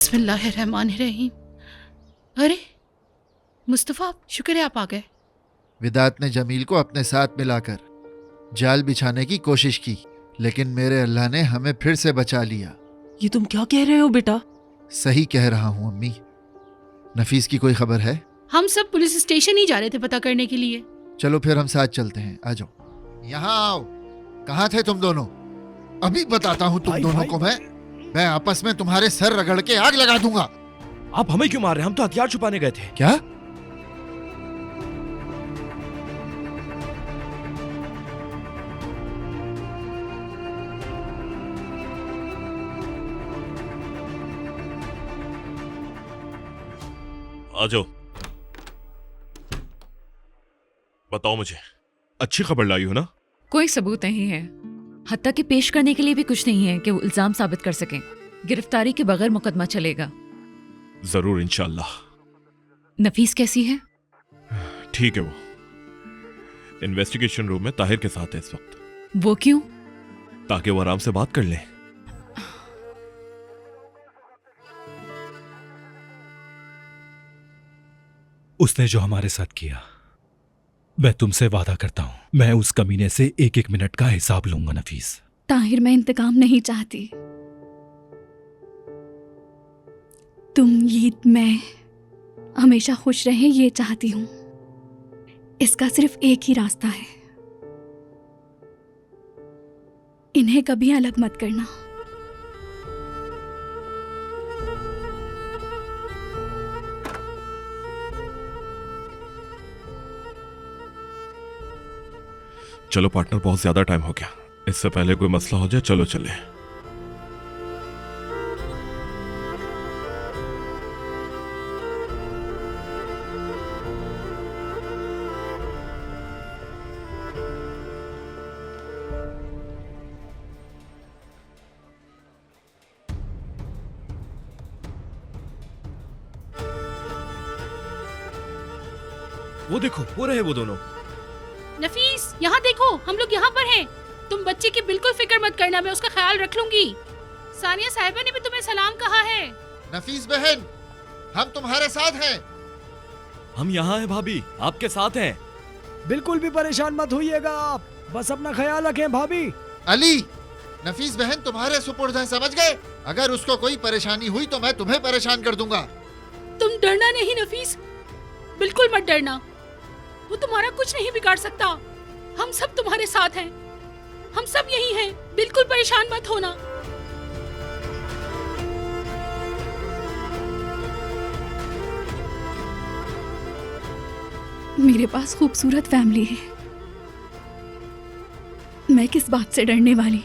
बिस्मिल्लाहिर्रहमानिर्रहीम। अरे मुस्तफ़ा, शुक्र है आप आ गए। विदात ने जमील को अपने साथ मिलाकर जाल बिछाने की कोशिश की, लेकिन मेरे अल्लाह ने हमें फिर से बचा लिया। ये तुम क्या कह रहे हो बेटा? सही कह रहा हूँ अम्मी। नफीस की कोई खबर है? हम सब पुलिस स्टेशन ही जा रहे थे पता करने के लिए। चलो फिर हम साथ चलते हैं, आ जाओ। यहाँ आओ। कहाँ थे तुम दोनों? अभी बताता हूँ तुम दोनों को मैं आपस में तुम्हारे सर रगड़ के आग लगा दूंगा। आप हमें क्यों मार रहे हैं? हम तो हथियार छुपाने गए थे। क्या? आ जाओ, बताओ मुझे, अच्छी खबर लाई हो ना? कोई सबूत नहीं है, हत्ता कि पेश करने के लिए भी कुछ नहीं है कि वो इल्जाम साबित कर सकें। गिरफ्तारी के बगैर मुकदमा चलेगा। जरूर, इंशाल्लाह। नफीस कैसी है? ठीक है, वो इन्वेस्टिगेशन रूम में ताहिर के साथ है इस वक्त। वो क्यों? ताकि वो आराम से बात कर ले। उसने जो हमारे साथ किया, मैं तुमसे वादा करता हूं, मैं उस कमीने से एक एक मिनट का हिसाब लूंगा नफीस। ताहिर, मैं इंतकाम नहीं चाहती। तुम, ईद, मैं हमेशा खुश रहे ये चाहती हूं। इसका सिर्फ एक ही रास्ता है, इन्हें कभी अलग मत करना। चलो पार्टनर, बहुत ज्यादा टाइम हो गया, इससे पहले कोई मसला हो जाए। चलो चले। वो देखो, वो रहे वो दोनों। नफीस, यहाँ देखो, हम लोग यहाँ पर हैं। तुम बच्चे की बिल्कुल फिक्र मत करना, मैं उसका ख्याल रख लूंगी। सानिया साहिबा ने भी तुम्हें सलाम कहा है। नफीस बहन, हम तुम्हारे साथ हैं। हम यहाँ हैं भाभी, आपके साथ हैं। बिल्कुल भी परेशान मत होइएगा आप, बस अपना ख्याल रखें भाभी। अली, नफीस बहन तुम्हारे सुपुर्द है, समझ गए? अगर उसको कोई परेशानी हुई तो मैं तुम्हें परेशान कर दूंगा। तुम डरना नहीं नफीस, बिल्कुल मत डरना। वो तुम्हारा कुछ नहीं बिगाड़ सकता। हम सब तुम्हारे साथ हैं, हम सब यही हैं, बिल्कुल परेशान मत होना। मेरे पास खूबसूरत फैमिली है, मैं किस बात से डरने वाली।